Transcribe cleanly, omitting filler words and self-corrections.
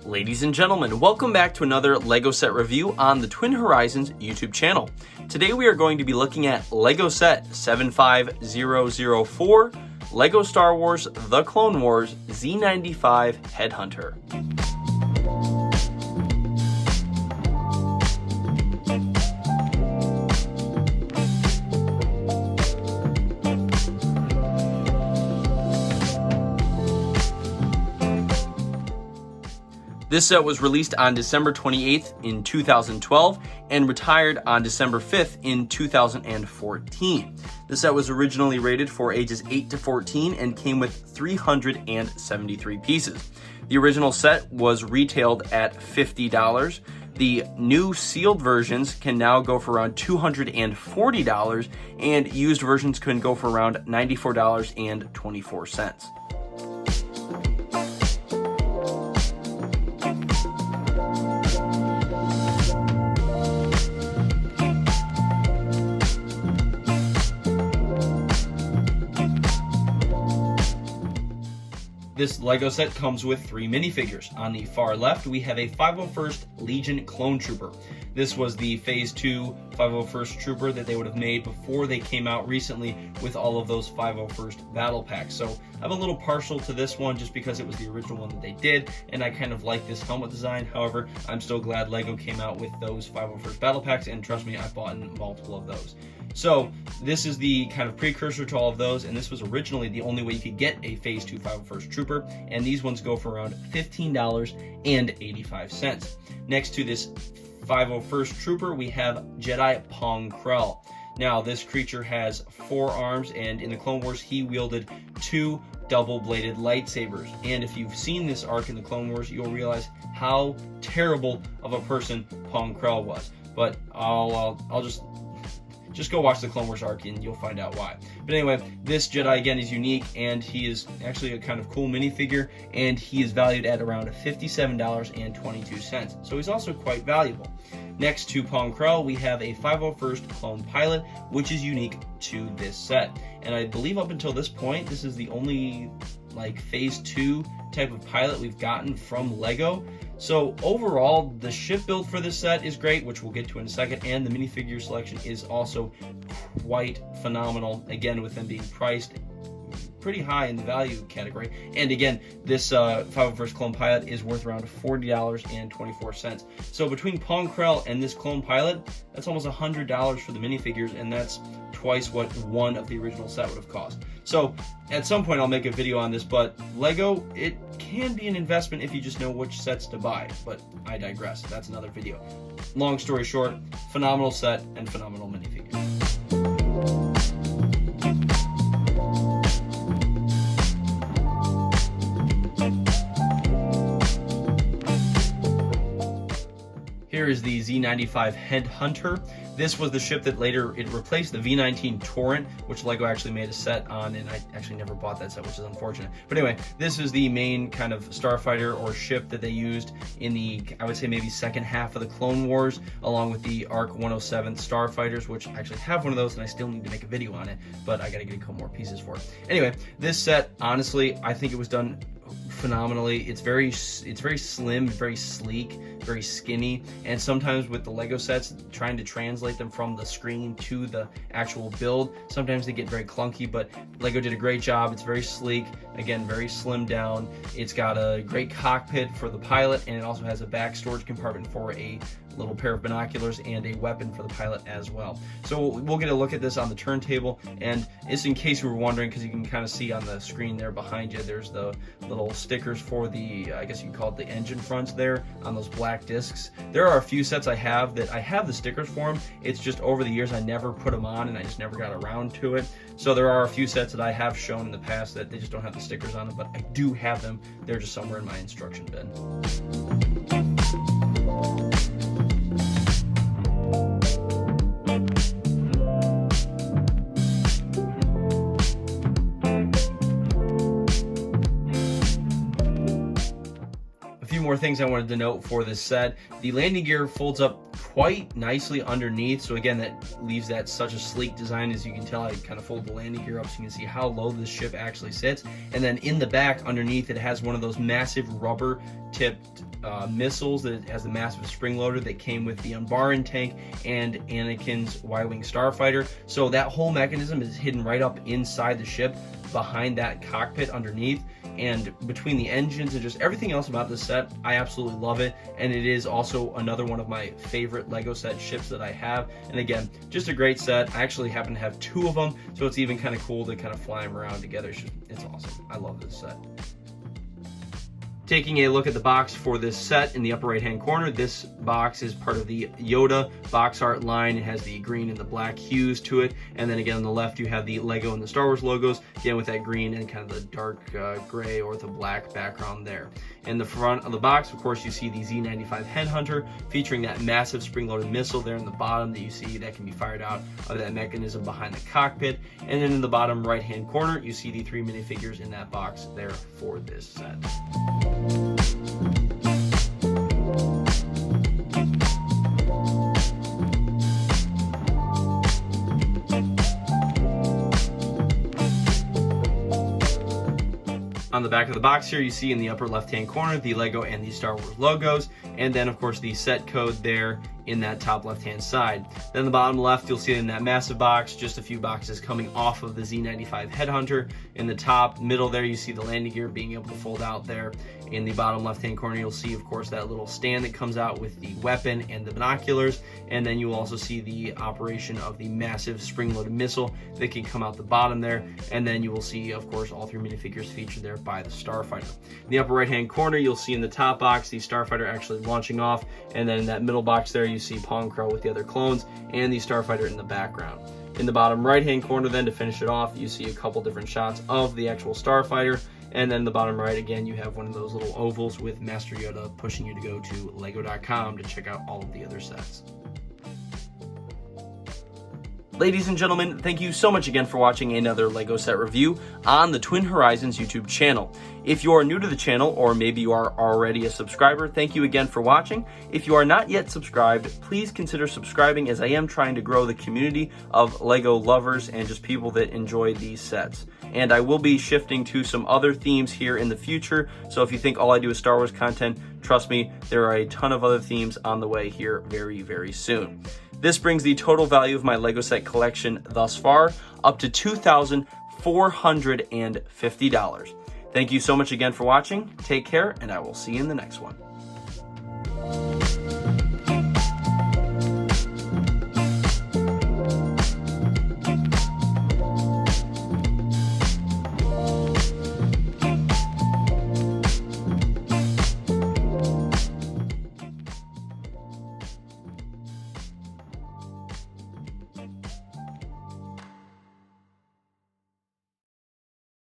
Ladies and gentlemen, welcome back to another LEGO set review on the Twin Horizons YouTube channel. Today we are going to be looking at LEGO set 75004, LEGO Star Wars The Clone Wars Z-95 Headhunter. This set was released on December 28th in 2012 and retired on December 5th in 2014. The set was originally rated for ages 8 to 14 and came with 373 pieces. The original set was retailed at $50. The new sealed versions can now go for around $240, and used versions can go for around $94.24. This LEGO set comes with 3 minifigures. On the far left, we have a 501st Legion Clone Trooper. This was the Phase 2 501st Trooper that they would have made before they came out recently with all of those 501st battle packs. So I'm a little partial to this one just because it was the original one that they did, and I kind of like this helmet design. However, I'm still glad LEGO came out with those 501st battle packs, and trust me, I've bought multiple of those. So this is the kind of precursor to all of those, and this was originally the only way you could get a Phase 2 501st Trooper, and these ones go for around $15.85. Next to this 501st Trooper, we have Jedi Pong Krell. Now, this creature has 4 arms, and in the Clone Wars, he wielded 2 double-bladed lightsabers. And if you've seen this arc in the Clone Wars, you'll realize how terrible of a person Pong Krell was. But I'll just go watch the Clone Wars arc and you'll find out why. But anyway, this Jedi again is unique, and he is actually a kind of cool minifigure, and he is valued at around $57.22. So he's also quite valuable. Next to Pong Krell, we have a 501st Clone Pilot, which is unique to this set. And I believe up until this point, this is the only Phase 2 type of pilot we've gotten from LEGO. So overall, the ship build for this set is great, which we'll get to in a second, and the minifigure selection is also quite phenomenal, again, with them being priced pretty high in the value category. And again, this 501st Clone Pilot is worth around $40.24. So between Pong Krell and this Clone Pilot, that's almost $100 for the minifigures, and that's twice what one of the original set would have cost. So at some point I'll make a video on this, but LEGO, it can be an investment if you just know which sets to buy, but I digress. That's another video. Long story short, phenomenal set and phenomenal minifigures. Here is the Z-95 Headhunter. This was the ship that later it replaced the V-19 Torrent, which LEGO actually made a set on, and I actually never bought that set, which is unfortunate. But anyway, this is the main kind of starfighter or ship that they used in the, I would say maybe second half of the Clone Wars, along with the ARC 107 starfighters, which I actually have one of those, and I still need to make a video on it, but I gotta get a couple more pieces for it. Anyway, this set, honestly, I think it was done phenomenally. It's very slim, very sleek, very skinny, and sometimes with the LEGO sets, trying to translate them from the screen to the actual build, sometimes they get very clunky, but LEGO did a great job. It's very sleek, again, very slimmed down. It's got a great cockpit for the pilot, and it also has a back storage compartment for a little pair of binoculars and a weapon for the pilot as well. So we'll get a look at this on the turntable, and just in case you were wondering, because you can kind of see on the screen there behind you, there's the little stickers for the, I guess you can call it the engine fronts there on those black discs. There are a few sets I have that I have the stickers for them. It's just over the years I never put them on, and I just never got around to it. So there are a few sets that I have shown in the past that they just don't have the stickers on them, but I do have them. They're just somewhere in my instruction bin. More things I wanted to note for this set. The landing gear folds up quite nicely underneath, so again, that leaves that such a sleek design. As you can tell, I kind of fold the landing gear up so you can see how low this ship actually sits. And then in the back underneath, it has one of those massive rubber tipped missiles that has the massive spring loader that came with the Unbaran tank and Anakin's Y-Wing starfighter. So that whole mechanism is hidden right up inside the ship, behind that cockpit underneath, and between the engines and just everything else about this set, I absolutely love it. And it is also another one of my favorite Lego set ships that I have. And again, just a great set. I actually happen to have 2 of them, so it's even kind of cool to kind of fly them around together. It's awesome. I love this set. Taking a look at the box for this set, in the upper right hand corner, this box is part of the Yoda box art line. It has the green and the black hues to it, and then again on the left you have the Lego and the Star Wars logos, again with that green and kind of the dark gray or the black background there. In the front of the box, of course, you see the Z-95 Headhunter featuring that massive spring-loaded missile there in the bottom that you see that can be fired out of that mechanism behind the cockpit. And then in the bottom right hand corner, you see the 3 minifigures in that box there for this set. On the back of the box here, you see in the upper left-hand corner the Lego and the Star Wars logos, and then of course the set code there in that top left-hand side. Then the bottom left, you'll see in that massive box, just a few boxes coming off of the Z-95 Headhunter. In the top middle there, you see the landing gear being able to fold out there. In the bottom left-hand corner, you'll see, of course, that little stand that comes out with the weapon and the binoculars, and then you'll also see the operation of the massive spring-loaded missile that can come out the bottom there, and then you will see, of course, all 3 minifigures featured there by the starfighter. In the upper right-hand corner, you'll see in the top box the starfighter actually launching off, and then in that middle box there, you see Pong Crow with the other clones and the starfighter in the background. In the bottom right-hand corner then, to finish it off, you see a couple different shots of the actual starfighter. And then the bottom right, again, you have one of those little ovals with Master Yoda pushing you to go to lego.com to check out all of the other sets. Ladies and gentlemen, thank you so much again for watching another Lego set review on the Twin Horizons YouTube channel. If you are new to the channel, or maybe you are already a subscriber, thank you again for watching. If you are not yet subscribed, please consider subscribing, as I am trying to grow the community of Lego lovers and just people that enjoy these sets. And I will be shifting to some other themes here in the future, so if you think all I do is Star Wars content, trust me, there are a ton of other themes on the way here very, very soon. This brings the total value of my Lego set collection thus far up to $2,450. Thank you so much again for watching. Take care, and I will see you in the next one.